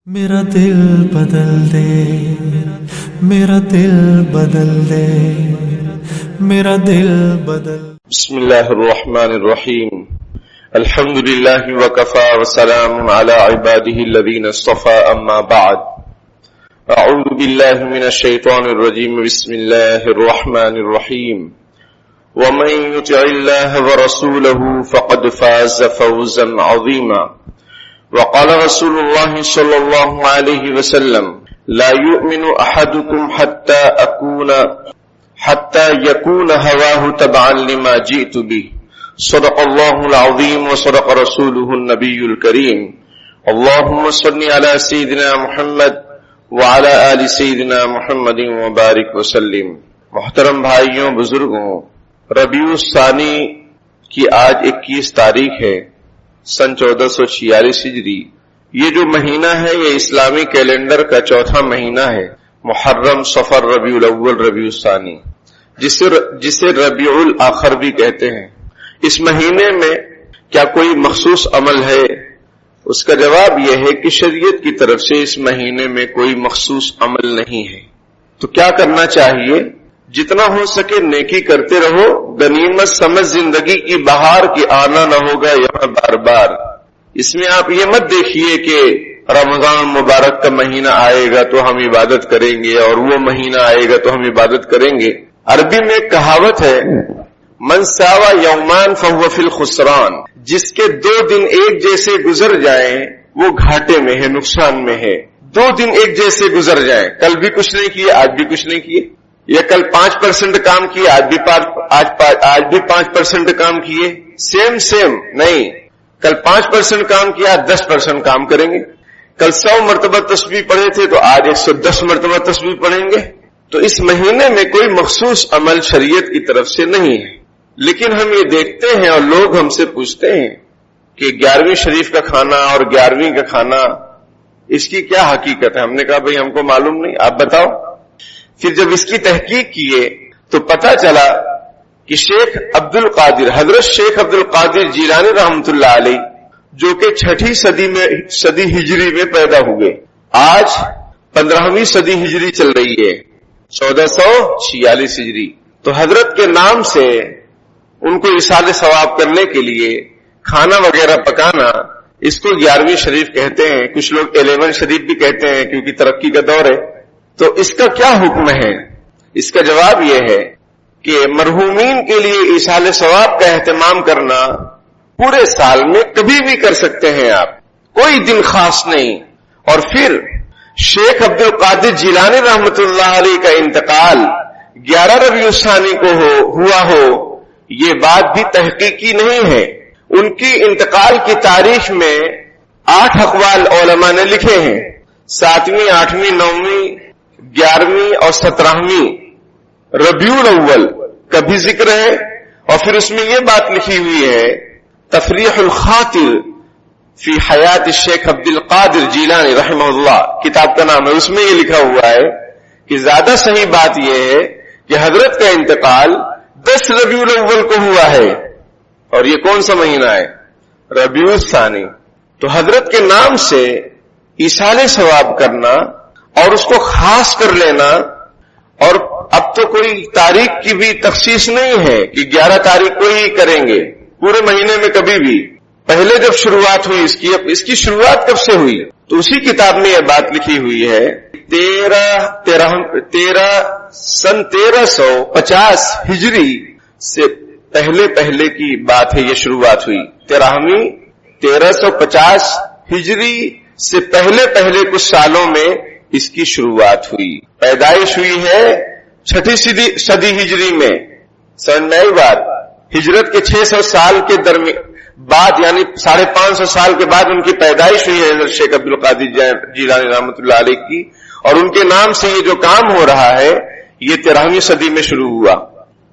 میرا دل بدل دے، میرا دل بدل دے، میرا دل بدل. بسم الله الرحمن الرحيم. الحمد لله وكفى وسلام على عباده الذين اصطفى. أما بعد، أعوذ بالله من الشيطان الرجيم. بسم الله الرحمن الرحيم. ومن يطع الله ورسوله فقد فاز فوزا عظيما. وقال رسول الله صلى الله عليه وسلم: لا يؤمن أحدكم حتى يكون هواه تبعا لما جئت به. صدق الله العظيم وصدق رسوله النبي الكريم. اللهم صل على سيدنا محمد وعلى آل سيدنا محمد وبارك وسلم. محترم بھائیوں، بزرگوں، ربیع الثانی کی آج 21 تاریخ ہے، سن 1446 ہجری. یہ جو مہینہ ہے یہ اسلامی کیلنڈر کا چوتھا مہینہ ہے، محرم، صفر، ربیع الاول، ربیع الثانی، جسے ربیع الاخر بھی کہتے ہیں. اس مہینے میں کیا کوئی مخصوص عمل ہے؟ اس کا جواب یہ ہے کہ شریعت کی طرف سے اس مہینے میں کوئی مخصوص عمل نہیں ہے. تو کیا کرنا چاہیے؟ جتنا ہو سکے نیکی کرتے رہو. غنیمت سمجھ زندگی کی بہار کی آنا نہ ہوگا یہاں بار بار. اس میں آپ یہ مت دیکھیے کہ رمضان مبارک کا مہینہ آئے گا تو ہم عبادت کریں گے اور وہ مہینہ آئے گا تو ہم عبادت کریں گے. عربی میں ایک کہاوت ہے: من ساوا یومان فہو فی الخسران. جس کے 2 دن ایک جیسے گزر جائیں وہ گھاٹے میں ہے، نقصان میں ہے. 2 دن ایک جیسے گزر جائیں، کل بھی کچھ نہیں کیے آج بھی کچھ نہیں کیے، یا کل 5% کام کیے آج بھی 5% کام کیے، سیم نہیں. کل 5% کام کیا آج 10% کام کریں گے. کل 100 مرتبہ تسبیح پڑھے تھے تو آج 110 مرتبہ تسبیح پڑھیں گے. تو اس مہینے میں کوئی مخصوص عمل شریعت کی طرف سے نہیں ہے. لیکن ہم یہ دیکھتے ہیں اور لوگ ہم سے پوچھتے ہیں کہ 11ویں شریف کا کھانا اور 11ویں کا کھانا، اس کی کیا حقیقت ہے؟ ہم نے کہا بھئی ہم کو معلوم نہیں، آپ بتاؤ. پھر جب اس کی تحقیق کیے تو پتہ چلا کہ حضرت شیخ عبد القادر جیلانی رحمۃ اللہ علیہ، جو کہ 6ٹھی صدی ہجری میں پیدا ہوئے، آج 15ویں صدی ہجری چل رہی ہے، 1446 ہجری. تو حضرت کے نام سے ان کو ایصال ثواب کرنے کے لیے کھانا وغیرہ پکانا، اس کو 11ویں شریف کہتے ہیں. کچھ لوگ 11 شریف بھی کہتے ہیں کیونکہ ترقی کا دور ہے. تو اس کا کیا حکم ہے؟ اس کا جواب یہ ہے کہ مرحومین کے لیے ایصال ثواب کا اہتمام کرنا پورے سال میں کبھی بھی کر سکتے ہیں آپ، کوئی دن خاص نہیں. اور پھر شیخ عبد القادر جیلانی رحمۃ اللہ علیہ کا انتقال 11 ربیع الثانی کو ہوا ہو، یہ بات بھی تحقیقی نہیں ہے. ان کی انتقال کی تاریخ میں 8 اقوال علماء نے لکھے ہیں. 7ویں، 8ویں، 9ویں، 11ویں اور 17ویں ربیع الاول کا بھی ذکر ہے. اور پھر اس میں یہ بات لکھی ہوئی ہے، تفریح الخاطر فی حیات الشیخ عبد القادر جیلانی رحمہ اللہ کتاب کا نام ہے. اس میں یہ لکھا ہوا ہے کہ زیادہ صحیح بات یہ ہے کہ حضرت کا انتقال 10 ربیع الاول کو ہوا ہے. اور یہ کون سا مہینہ ہے؟ ربیع الثانی. تو حضرت کے نام سے ایصال ثواب کرنا اور اس کو خاص کر لینا. اور اب تو کوئی تاریخ کی بھی تخصیص نہیں ہے کہ 11 تاریخ کو ہی کریں گے، پورے مہینے میں کبھی بھی. پہلے جب شروعات ہوئی اس کی شروعات کب سے ہوئی؟ تو اسی کتاب میں یہ بات لکھی ہوئی ہے، 1350 ہجری سے پہلے کی بات ہے. یہ شروعات ہوئی 1350 ہجری سے پہلے کچھ سالوں میں اس کی شروعات ہوئی. پیدائش ہوئی ہے 6ٹھی صدی ہجری میں. سمجھ میں آئی بات؟ ہجرت کے 600 سال کے بعد، یعنی 550 سال کے بعد ان کی پیدائش ہوئی ہے حضرت شیخ عبد القادر جیلانی رحمۃ اللہ علیہ کی. اور ان کے نام سے یہ جو کام ہو رہا ہے یہ 13ویں صدی میں شروع ہوا،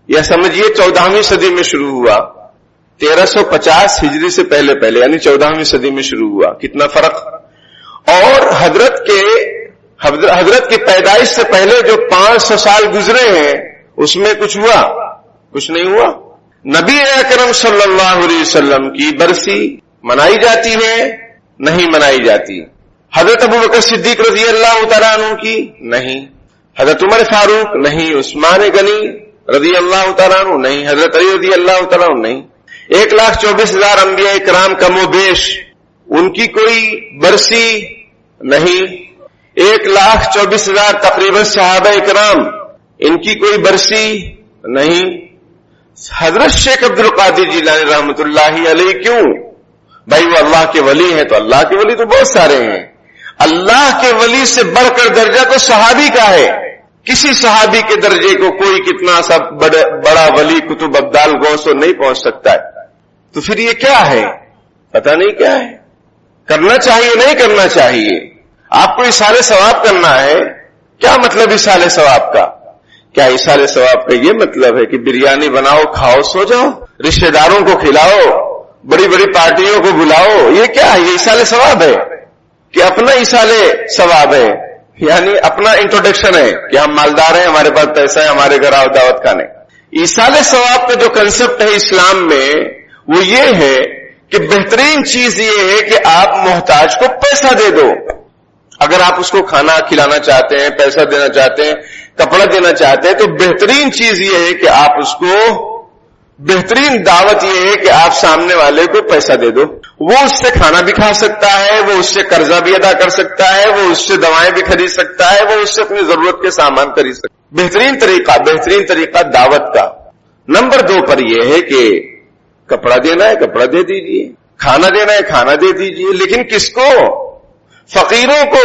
یا سمجھیے 14ویں صدی میں شروع ہوا. 1350 ہجری سے پہلے یعنی 14ویں صدی میں شروع ہوا. کتنا فرق! اور حضرت کی پیدائش سے پہلے جو 500 سال گزرے ہیں اس میں کچھ ہوا؟ کچھ نہیں ہوا. نبی اکرم صلی اللہ علیہ وسلم کی برسی منائی جاتی ہے؟ نہیں منائی جاتی. حضرت ابو بکر صدیق رضی اللہ تعالیٰ عنہ کی؟ نہیں. حضرت عمر فاروق؟ نہیں. عثمان غنی رضی اللہ تعالیٰ عنہ؟ نہیں. حضرت علی رضی اللہ تعالیٰ عنہ؟ نہیں. 1,24,000 انبیاء کرام کم و بیش، ان کی کوئی برسی؟ نہیں. 1,24,000 تقریباً صحابہ کرام، ان کی کوئی برسی؟ نہیں. حضرت شیخ عبد القادر جیلانی رحمۃ اللہ علیہ کیوں؟ بھائی وہ اللہ کے ولی ہیں، تو اللہ کے ولی تو بہت سارے ہیں. اللہ کے ولی سے بڑھ کر درجہ تو صحابی کا ہے. کسی صحابی کے درجے کو کوئی کتنا سا بڑا ولی کتب ابدال غوث نہیں پہنچ سکتا ہے. تو پھر یہ کیا ہے؟ پتہ نہیں کیا ہے. کرنا چاہیے نہیں کرنا چاہیے؟ آپ کو ایصال ثواب کرنا ہے. کیا مطلب ایصال ثواب کا؟ کیا ایصال ثواب کا یہ مطلب ہے کہ بریانی بناؤ، کھاؤ، سو جاؤ، رشتہ داروں کو کھلاؤ، بڑی بڑی پارٹیوں کو بلاؤ؟ یہ کیا ہے؟ یہ ایصال ثواب ہے کہ اپنا ایصال ثواب ہے؟ یعنی اپنا انٹروڈکشن ہے کہ ہم مالدار ہیں، ہمارے پاس پیسہ ہے، ہمارے گھر آؤ دعوت کھانے. ایصال ثواب کا جو کنسپٹ ہے اسلام میں وہ یہ ہے کہ بہترین چیز یہ ہے کہ آپ محتاج کو پیسہ دے دو. اگر آپ اس کو کھانا کھلانا چاہتے ہیں، پیسہ دینا چاہتے ہیں، کپڑا دینا چاہتے ہیں، تو بہترین چیز یہ ہے کہ آپ اس کو، بہترین دعوت یہ ہے کہ آپ سامنے والے کو پیسہ دے دو. وہ اس سے کھانا بھی کھا سکتا ہے، وہ اس سے قرضہ بھی ادا کر سکتا ہے، وہ اس سے دوائیں بھی خرید سکتا ہے، وہ اس سے اپنی ضرورت کے سامان خرید سکتا ہے. بہترین طریقہ دعوت کا. نمبر 2 پر یہ ہے کہ کپڑا دینا ہے کپڑا دے دیجئے، کھانا دینا ہے کھانا دے دیجئے. لیکن کس کو؟ فقیروں کو.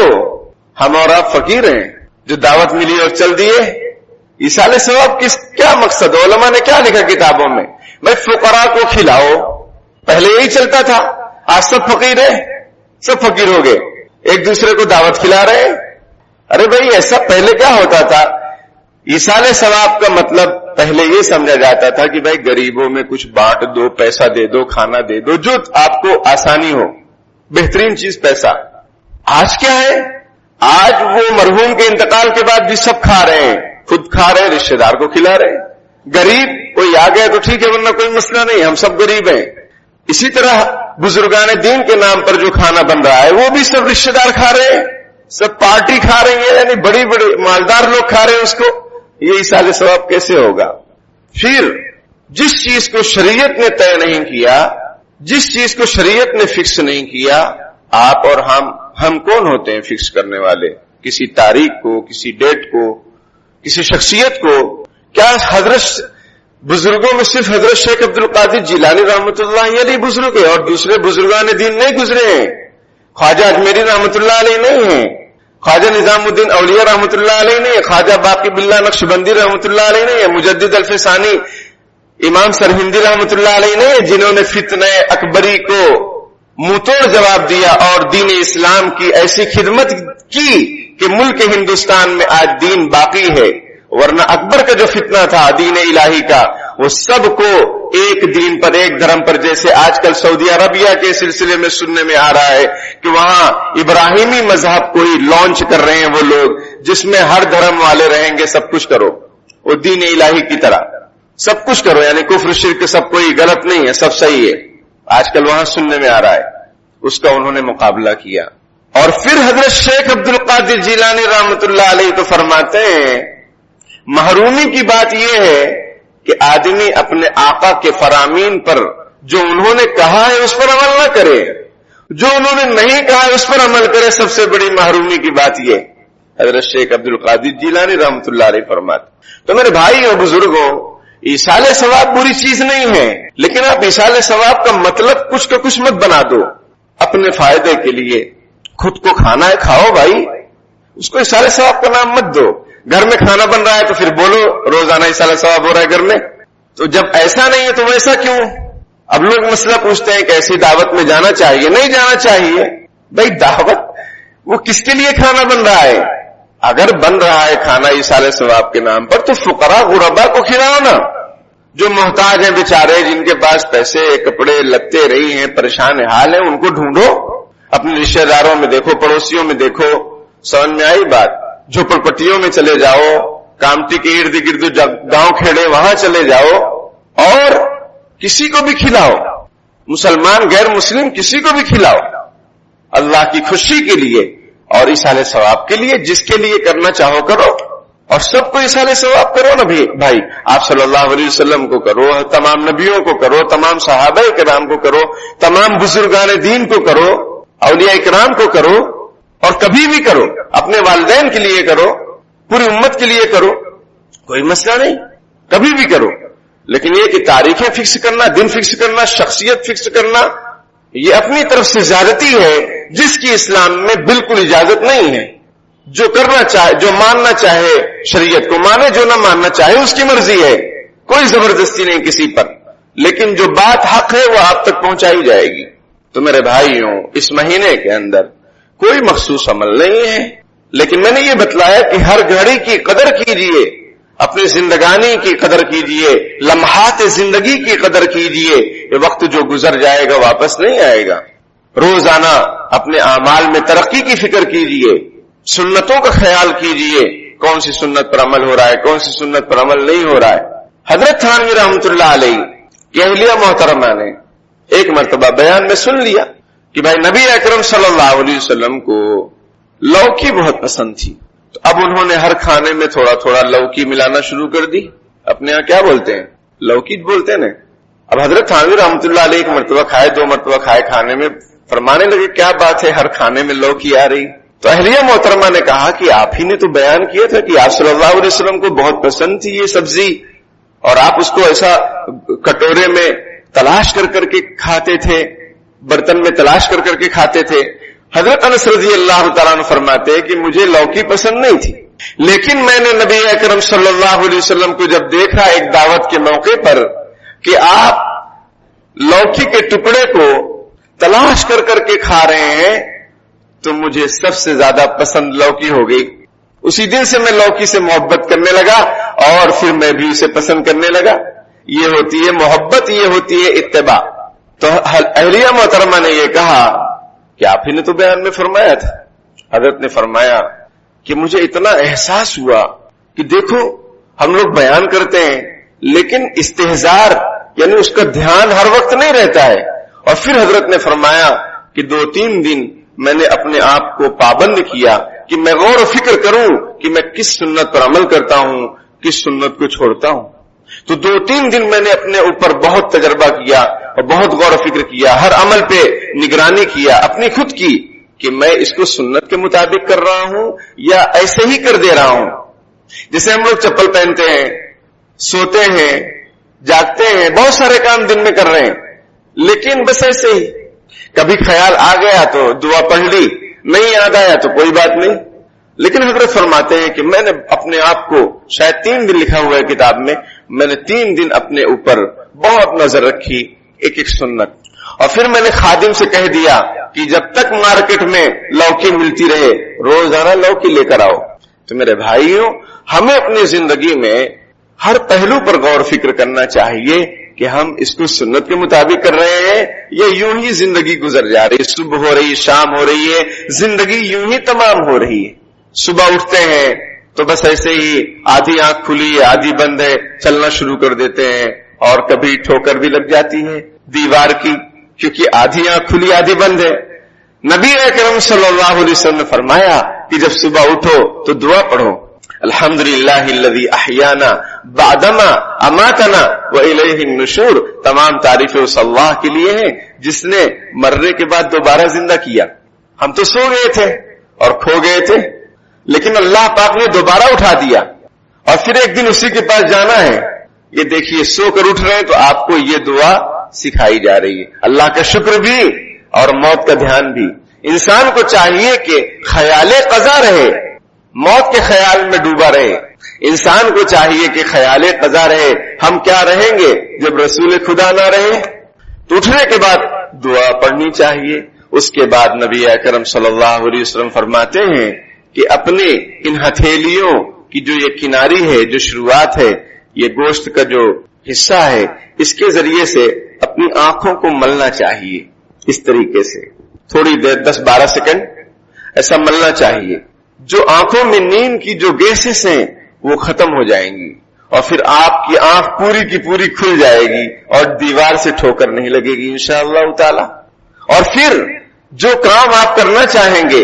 ہم اور آپ فقیر ہیں جو دعوت ملی اور چل دیے. ایصال ثواب کیا مقصد؟ علماء نے کیا لکھا کتابوں میں؟ بھائی فقراء کو کھلاؤ. پہلے یہی چلتا تھا. آج سب فقیر ہیں، سب فقیر ہو گئے، ایک دوسرے کو دعوت کھلا رہے ہیں. ارے بھائی ایسا پہلے کیا ہوتا تھا؟ ایصال ثواب کا مطلب پہلے یہ سمجھا جاتا تھا کہ بھائی غریبوں میں کچھ بانٹ دو، پیسہ دے دو، کھانا دے دو، جو آپ کو آسانی ہو. بہترین چیز پیسہ. آج کیا ہے؟ آج وہ مرحوم کے انتقال کے بعد بھی سب کھا رہے ہیں، خود کھا رہے ہیں، رشتہ دار کو کھلا رہے ہیں. غریب کوئی آ گیا تو ٹھیک ہے، ورنہ کوئی مسئلہ نہیں، ہم سب غریب ہیں. اسی طرح بزرگان دین کے نام پر جو کھانا بن رہا ہے وہ بھی سب رشتہ دار کھا رہے ہیں، سب پارٹی کھا رہی ہے، یعنی بڑی بڑی مالدار لوگ کھا رہے ہیں اس کو. یہ ایصال ثواب کیسے ہوگا؟ پھر جس چیز کو شریعت نے طے نہیں کیا، جس چیز کو شریعت نے فکس نہیں کیا، آپ اور ہم کون ہوتے ہیں فکس کرنے والے؟ کسی تاریخ کو، کسی ڈیٹ کو، کسی شخصیت کو؟ کیا حضرت بزرگوں میں صرف حضرت شیخ عبد القادر جیلانی رحمۃ اللہ علیہ بزرگ ہے اور دوسرے بزرگان دین نہیں گزرے ہیں؟ خواجہ اجمیری رحمۃ اللہ علیہ نہیں ہیں، خواجہ نظام الدین اولیاء رحمۃ اللہ علیہ نہیں ہے، خواجہ باقی باللہ نقشبندی رحمۃ اللہ علیہ نہیں ہے، مجدد الفسانی امام سرہندی رحمۃ اللہ علیہ نہیں ہے، جنہوں نے فتنہ اکبری کو منہ توڑ جواب دیا اور دین اسلام کی ایسی خدمت کی کہ ملک ہندوستان میں آج دین باقی ہے. ورنہ اکبر کا جو فتنہ تھا دین الہی کا، وہ سب کو ایک دین پر، ایک دھرم پر، جیسے آج کل سعودی عربیہ کے سلسلے میں سننے میں آ رہا ہے کہ وہاں ابراہیمی مذہب کو ہی لانچ کر رہے ہیں وہ لوگ، جس میں ہر دھرم والے رہیں گے، سب کچھ کرو، وہ دین الہی کی طرح سب کچھ کرو، یعنی کفر شرک سب کوئی غلط نہیں ہے، سب صحیح ہے. آج کل وہاں سننے میں آ رہا ہے. اس کا انہوں نے مقابلہ کیا. اور پھر حضرت شیخ عبد القادر جیلانی رحمۃ اللہ علیہ تو فرماتے ہیں محرومی کی بات یہ ہے کہ آدمی اپنے آقا کے فرامین پر جو انہوں نے کہا ہے اس پر عمل نہ کرے، جو انہوں نے نہیں کہا ہے اس پر عمل کرے. سب سے بڑی محرومی کی بات یہ حضرت شیخ عبد القادر جیلانی رحمۃ اللہ علیہ فرماتے. تو میرے بھائی اور بزرگوں، ایصال ثواب بری چیز نہیں ہے، لیکن آپ ایصال ثواب کا مطلب کچھ کا کچھ مت بنا دو اپنے فائدے کے لیے. خود کو کھانا ہے کھاؤ بھائی، اس کو ایصال ثواب کا نام مت دو. گھر میں کھانا بن رہا ہے تو پھر بولو روزانہ ایصال ثواب ہو رہا ہے گھر میں. تو جب ایسا نہیں ہے تو ویسا کیوں؟ اب لوگ مسئلہ پوچھتے ہیں کہ ایسی دعوت میں جانا چاہیے، نہیں جانا چاہیے. بھائی دعوت وہ کس کے لیے کھانا بن رہا ہے؟ اگر بن رہا ہے کھانا ایصال ثواب کے نام پر تو فقراء غرباء کو کھلاؤ نا، جو محتاج ہیں بیچارے، جن کے پاس پیسے کپڑے لگتے رہی ہیں، پریشان حال ہیں، ان کو ڈھونڈو. اپنے رشتہ داروں میں دیکھو، پڑوسیوں میں دیکھو. سمجھ میں آئی بات؟ جھوپڑ پٹیوں میں چلے جاؤ، کامٹی کے ارد گرد گاؤں کھیڑے وہاں چلے جاؤ اور کسی کو بھی کھلاؤ، مسلمان غیر مسلم کسی کو بھی کھلاؤ، اللہ کی خوشی کے لیے. اور ایصال ثواب کے لیے جس کے لیے کرنا چاہو کرو، اور سب کو ایصال ثواب کرو نا بھائی. آپ صلی اللہ علیہ وسلم کو کرو، تمام نبیوں کو کرو، تمام صحابہ کرام کو کرو، تمام بزرگان دین کو کرو، اولیاء کرام کو کرو، اور کبھی بھی کرو، اپنے والدین کے لیے کرو، پوری امت کے لیے کرو، کوئی مسئلہ نہیں، کبھی بھی کرو. لیکن یہ کہ تاریخیں فکس کرنا، دن فکس کرنا، شخصیت فکس کرنا، یہ اپنی طرف سے زیادتی ہے جس کی اسلام میں بالکل اجازت نہیں ہے. جو کرنا چاہے، جو ماننا چاہے شریعت کو مانے، جو نہ ماننا چاہے اس کی مرضی ہے، کوئی زبردستی نہیں کسی پر. لیکن جو بات حق ہے وہ آپ تک پہنچائی جائے گی. تو میرے بھائیوں، اس مہینے کے اندر کوئی مخصوص عمل نہیں ہے، لیکن میں نے یہ بتلایا کہ ہر گھڑی کی قدر کیجئے، اپنی زندگانی کی قدر کیجئے، لمحات زندگی کی قدر کیجئے. یہ وقت جو گزر جائے گا واپس نہیں آئے گا. روزانہ اپنے اعمال میں ترقی کی فکر کیجئے، سنتوں کا خیال کیجئے، کون سی سنت پر عمل ہو رہا ہے، کون سی سنت پر عمل نہیں ہو رہا ہے. حضرت تھانوی رحمۃ اللہ علیہ کی اہلیہ محترمہ نے ایک مرتبہ بیان میں سن لیا کہ بھائی نبی اکرم صلی اللہ علیہ وسلم کو لوکی بہت پسند تھی، تو اب انہوں نے ہر کھانے میں تھوڑا تھوڑا لوکی ملانا شروع کر دی. اپنے یہاں کیا بولتے ہیں؟ لوکی بولتے ہیں نا. اب حضرت تھانوی رحمۃ اللہ علیہ ایک مرتبہ کھائے، دو مرتبہ کھائے، کھانے میں فرمانے لگے کیا بات ہے، ہر کھانے میں لوکی آ رہی. تو اہلیہ محترمہ نے کہا کہ آپ ہی نے تو بیان کیا تھا کہ آپ صلی اللہ علیہ وسلم کو بہت پسند تھی یہ سبزی، اور آپ اس کو ایسا کٹورے میں تلاش کر کر کے کھاتے تھے، برتن میں تلاش کر کر کے کھاتے تھے. حضرت انس رضی اللہ تعالیٰ عنہ فرماتے کہ مجھے لوکی پسند نہیں تھی، لیکن میں نے نبی اکرم صلی اللہ علیہ وسلم کو جب دیکھا ایک دعوت کے موقع پر کہ آپ لوکی کے ٹکڑے کو تلاش کر کر کے کھا رہے ہیں، تو مجھے سب سے زیادہ پسند لوکی ہو گئی. اسی دن سے میں لوکی سے محبت کرنے لگا اور پھر میں بھی اسے پسند کرنے لگا. یہ ہوتی ہے محبت، یہ ہوتی ہے اتباع. تو اہلیہ محترمہ نے یہ کہا کہ آپ ہی نے تو بیان میں فرمایا تھا. حضرت نے فرمایا کہ مجھے اتنا احساس ہوا کہ دیکھو ہم لوگ بیان کرتے ہیں لیکن استحضار یعنی اس کا دھیان ہر وقت نہیں رہتا ہے. اور پھر حضرت نے فرمایا کہ 2-3 دن میں نے اپنے آپ کو پابند کیا کہ میں غور و فکر کروں کہ میں کس سنت پر عمل کرتا ہوں، کس سنت کو چھوڑتا ہوں. تو 2-3 دن میں نے اپنے اوپر بہت تجربہ کیا اور بہت غور و فکر کیا، ہر عمل پہ نگرانی کیا اپنی خود کی کہ میں اس کو سنت کے مطابق کر رہا ہوں یا ایسے ہی کر دے رہا ہوں. جیسے ہم لوگ چپل پہنتے ہیں، سوتے ہیں، جاگتے ہیں، بہت سارے کام دن میں کر رہے ہیں، لیکن بس ایسے ہی کبھی خیال آ گیا تو دعا پڑھ لی، نہیں یاد آیا تو کوئی بات نہیں. لیکن حضرت فرماتے ہیں کہ میں نے اپنے آپ کو شاید 3 دن لکھا ہوا ہے کتاب میں نے 3 دن اپنے اوپر بہت نظر رکھی ایک ایک سنت. اور پھر میں نے خادم سے کہہ دیا کہ جب تک مارکیٹ میں لوکی ملتی رہے روزانہ لوکی لے کر آؤ. تو میرے بھائیوں، ہمیں اپنی زندگی میں ہر پہلو پر غور و فکر کرنا چاہیے کہ ہم اس کو سنت کے مطابق کر رہے ہیں یا یوں ہی زندگی گزر جا رہی ہے. صبح ہو رہی ہے، شام ہو رہی ہے، زندگی یوں ہی تمام ہو رہی ہے. صبح اٹھتے ہیں تو بس ایسے ہی آدھی آنکھ کھلی ہے آدھی بند ہے، چلنا شروع کر دیتے ہیں، اور کبھی ٹھوکر بھی لگ جاتی ہے دیوار کی کیونکہ آدھی آنکھ کھلی آدھی بند ہے. نبی اکرم صلی اللہ علیہ وسلم نے فرمایا کہ جب صبح اٹھو تو دعا پڑھو، الحمدللہ الذی احیانا بعدما اماتنا والیہ النشور. تمام تعریفیں اس اللہ کے لیے ہیں جس نے مرنے کے بعد دوبارہ زندہ کیا. ہم تو سو گئے تھے اور کھو گئے تھے، لیکن اللہ پاک نے دوبارہ اٹھا دیا اور پھر ایک دن اسی کے پاس جانا ہے. یہ دیکھیے سو کر اٹھ رہے ہیں تو آپ کو یہ دعا سکھائی جا رہی ہے. اللہ کا شکر بھی اور موت کا دھیان بھی. انسان کو چاہیے کہ خیال قضا رہے، موت کے خیال میں ڈوبا رہے. انسان کو چاہیے کہ خیال قضا رہے، ہم کیا رہیں گے جب رسول خدا نہ رہے. تو اٹھنے کے بعد دعا پڑھنی چاہیے. اس کے بعد نبی اکرم صلی اللہ علیہ وسلم فرماتے ہیں کہ اپنے ان ہتھیلیوں کی جو یہ کناری ہے، جو شروعات ہے، یہ گوشت کا جو حصہ ہے، اس کے ذریعے سے اپنی آنکھوں کو ملنا چاہیے. اس طریقے سے تھوڑی دیر 10-12 سیکنڈ ایسا ملنا چاہیے. جو آنکھوں میں نیند کی جو گیسز ہیں وہ ختم ہو جائیں گی اور پھر آپ کی آنکھ پوری کی پوری کھل جائے گی اور دیوار سے ٹھوکر نہیں لگے گی انشاءاللہ تعالی. اور پھر جو کام آپ کرنا چاہیں گے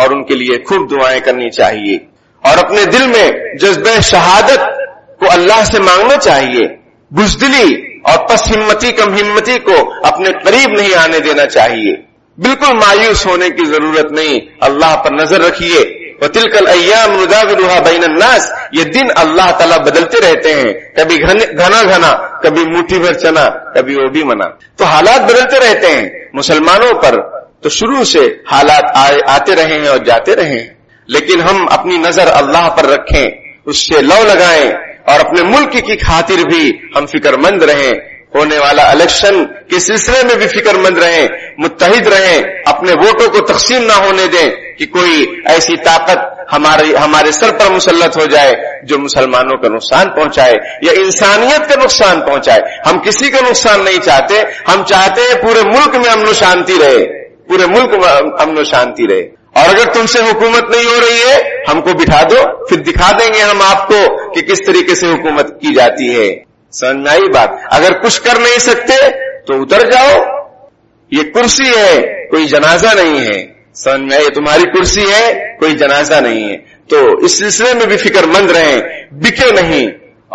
اور ان کے لیے خوب دعائیں کرنی چاہیے، اور اپنے دل میں جذبہ شہادت کو اللہ سے مانگنا چاہیے. بزدلی اور پس ہمتی کم ہمتی کو اپنے قریب نہیں آنے دینا چاہیے. بالکل مایوس ہونے کی ضرورت نہیں، اللہ پر نظر رکھیے. وَتِلْكَ الْأَيَّامُ نُدَاوِلُهَا بَيْنَ النَّاسِ، یہ دن اللہ تعالیٰ بدلتے رہتے ہیں، کبھی گھنا گھنا، کبھی مٹھی بھر چنا، کبھی وہ بھی منا. تو حالات بدلتے رہتے ہیں. مسلمانوں پر تو شروع سے حالات آتے رہے ہیں اور جاتے رہے ہیں، لیکن ہم اپنی نظر اللہ پر رکھیں، اس سے لو لگائیں، اور اپنے ملک کی خاطر بھی ہم فکر مند رہیں. ہونے والا الیکشن کے سلسلے میں بھی فکر مند رہیں، متحد رہیں، اپنے ووٹوں کو تقسیم نہ ہونے دیں کہ کوئی ایسی طاقت ہمارے سر پر مسلط ہو جائے جو مسلمانوں کا نقصان پہنچائے یا انسانیت کا نقصان پہنچائے. ہم کسی کا نقصان نہیں چاہتے، ہم چاہتے ہیں پورے ملک میں امن و شانتی رہے، پورے ملک میں امن و شانتی رہے. اور اگر تم سے حکومت نہیں ہو رہی ہے، ہم کو بٹھا دو، پھر دکھا دیں گے ہم آپ کو کہ کس طریقے سے حکومت کی جاتی ہے. سمجھ میں آئی بات؟ اگر کچھ کر نہیں سکتے تو اتر جاؤ، یہ کرسی ہے، کوئی جنازہ نہیں ہے. سمجھ میں آئی؟ تمہاری کرسی ہے، کوئی جنازہ نہیں ہے. تو اس سلسلے میں بھی فکر مند رہیں، بکے نہیں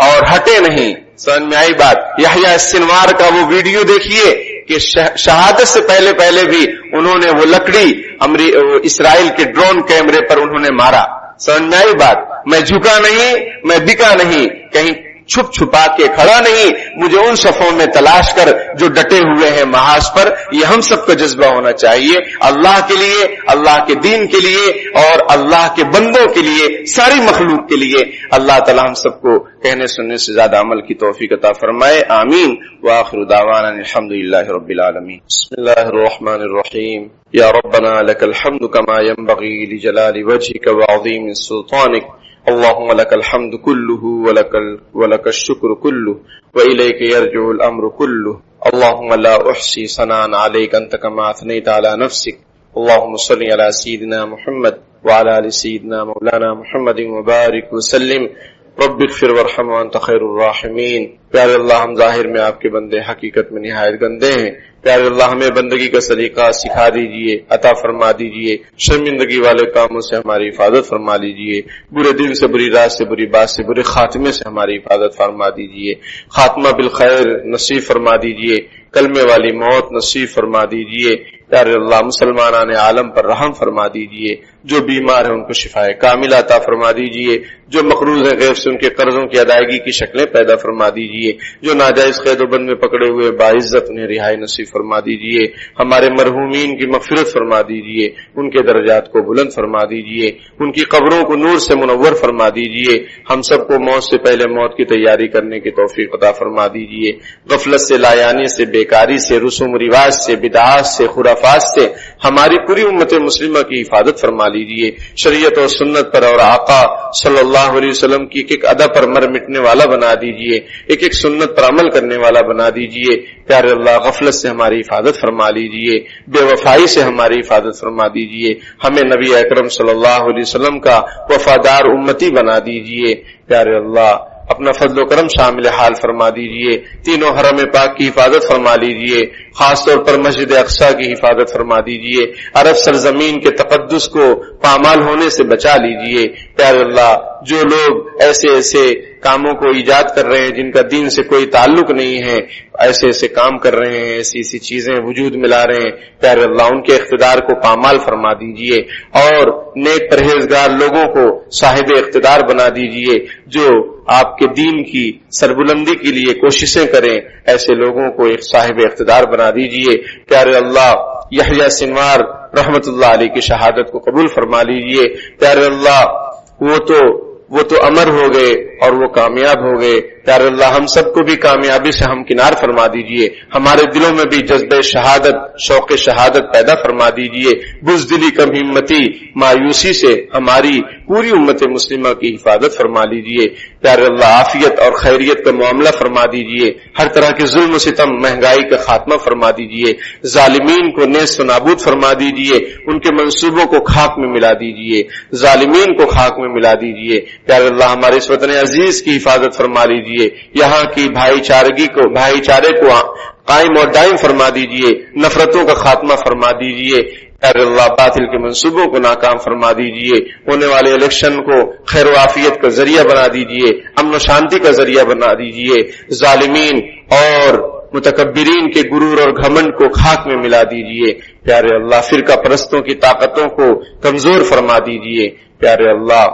اور ہٹے نہیں. سمجھ میں آئی بات؟ یحییٰ سنوار کا وہ ویڈیو دیکھیے کہ شہادت سے پہلے بھی انہوں نے وہ لکڑی اسرائیل کے ڈرون کیمرے پر انہوں نے مارا. سمجھ میں آئی بات؟ میں جھکا نہیں، میں بکا نہیں، کہیں چھپ چھپا کے کھڑا نہیں، مجھے ان صفوں میں تلاش کر جو ڈٹے ہوئے ہیں محاذ پر. یہ ہم سب کا جذبہ ہونا چاہیے، اللہ کے لیے، اللہ کے دین کے لیے اور اللہ کے بندوں کے لیے، ساری مخلوق کے لیے. اللہ تعالی ہم سب کو کہنے سننے سے زیادہ عمل کی توفیق عطا فرمائے. آمین. وآخر دعوانا الحمدللہ رب العالمین. بسم اللہ الرحمن الرحیم. یا ربنا لك الحمد كما ينبغي لجلال وجهك وعظيم سلطانك. اللهم لك الحمد كله ولك الشكر كله وإليك يرجع الأمر كله. اللهم لا أحصي ثناء عليك أنت كما أثنيت على نفسك. اللهم صل على سيدنا محمد وعلى آل سيدنا مولانا محمد وبارك وسلم. رب اغفر وارحم وانت خیر الراحمین. پیارے اللہ، ہم ظاہر میں آپ کے بندے، حقیقت میں نہایت گندے ہیں. پیارے اللہ، ہمیں بندگی کا سلیقہ سکھا دیجئے، عطا فرما دیجئے. شرمندگی والے کاموں سے ہماری حفاظت فرما لیجئے. برے دل سے، بری رات سے، بری بات سے، برے خاتمے سے ہماری حفاظت فرما دیجئے. خاتمہ بالخیر نصیب فرما دیجئے. کلمے والی موت نصیب فرما دیجئے. پیارے اللہ، مسلمانان عالم پر رحم فرما دیجئے. جو بیمار ہیں ان کو شفائے کاملہ عطا فرما دیجئے. جو مقروض ہیں غیب سے ان کے قرضوں کی ادائیگی کی شکلیں پیدا فرما دیجئے. جو ناجائز قید و بند میں پکڑے ہوئے باعزت انہیں رہائی نصیب فرما دیجئے. ہمارے مرحومین کی مغفرت فرما دیجئے. ان کے درجات کو بلند فرما دیجئے. ان کی قبروں کو نور سے منور فرما دیجئے. ہم سب کو موت سے پہلے موت کی تیاری کرنے کی توفیق عطا فرما دیجئے. غفلت سے، لایانی سے، بیکاری سے، رسوم و رواج سے، بدعات سے، خرافات سے ہماری پوری امت مسلمہ کی حفاظت فرما لیجئے. شریعت اور سنت پر اور آقا صلی اللہ علیہ وسلم کی ایک ادا پر مر مٹنے والا بنا دیجئے. ایک سنت پر عمل کرنے والا بنا دیجئے. پیارے اللہ، غفلت سے ہماری حفاظت فرما لیجئے. بے وفائی سے ہماری حفاظت فرما دیجئے. ہمیں نبی اکرم صلی اللہ علیہ وسلم کا وفادار امتی بنا دیجئے. پیارے اللہ، اپنا فضل و کرم شامل حال فرما دیجئے. تینوں حرم پاک کی حفاظت فرما لیجئے. خاص طور پر مسجد اقصی کی حفاظت فرما دیجئے. عرب سرزمین کے تقدس کو پامال ہونے سے بچا لیجئے. پیارے اللہ، جو لوگ ایسے کاموں کو ایجاد کر رہے ہیں جن کا دین سے کوئی تعلق نہیں ہے، ایسے کام کر رہے ہیں، ایسی چیزیں وجود ملا رہے ہیں، پیارے اللہ ان کے اقتدار کو پامال فرما دیجئے. اور نیک پرہیزگار لوگوں کو صاحب اقتدار بنا دیجئے جو آپ کے دین کی سربلندی کے لیے کوششیں کریں. ایسے لوگوں کو ایک صاحب اقتدار بنا دیجئے. پیارے اللہ، یحییٰ سنوار رحمت اللہ علیہ کی شہادت کو قبول فرما لیجئے. پیارے اللہ، وہ تو امر ہو گئے اور وہ کامیاب ہو گئے. پیارے اللہ، ہم سب کو بھی کامیابی سے ہمکنار فرما دیجئے. ہمارے دلوں میں بھی جذبہ شہادت، شوق شہادت پیدا فرما دیجئے. بزدلی، کم ہمتی، مایوسی سے ہماری پوری امت مسلمہ کی حفاظت فرما لیجئے. پیارے اللہ، عافیت اور خیریت کا معاملہ فرما دیجئے. ہر طرح کے ظلم و ستم، مہنگائی کا خاتمہ فرما دیجئے. ظالمین کو نیست و نابود فرما دیجئے. ان کے منصوبوں کو خاک میں ملا دیجئے. ظالمین کو خاک میں ملا دیجئے. پیارے اللہ، ہمارے اس وطن عزیز کی حفاظت فرما لیجئے. یہاں کی بھائی چارے کو قائم اور دائم فرما دیجئے، نفرتوں کا خاتمہ فرما دیجئے، اے اللہ باطل کے منصوبوں کو ناکام فرما دیجئے، ہونے والے الیکشن کو خیر و عافیت کا ذریعہ بنا دیجئے، امن و شانتی کا ذریعہ بنا دیجئے، ظالمین اور متکبرین کے غرور اور گھمنڈ کو خاک میں ملا دیجئے، پیارے اللہ فرقہ پرستوں کی طاقتوں کو کمزور فرما دیجئے، پیارے اللہ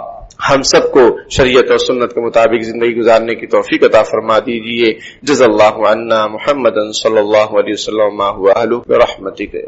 ہم سب کو شریعت اور سنت کے مطابق زندگی گزارنے کی توفیق عطا فرما دیجئے۔ جزا اللہ عنا محمدا صلی اللہ علیہ وسلم ما هو اہلہ برحمتک۔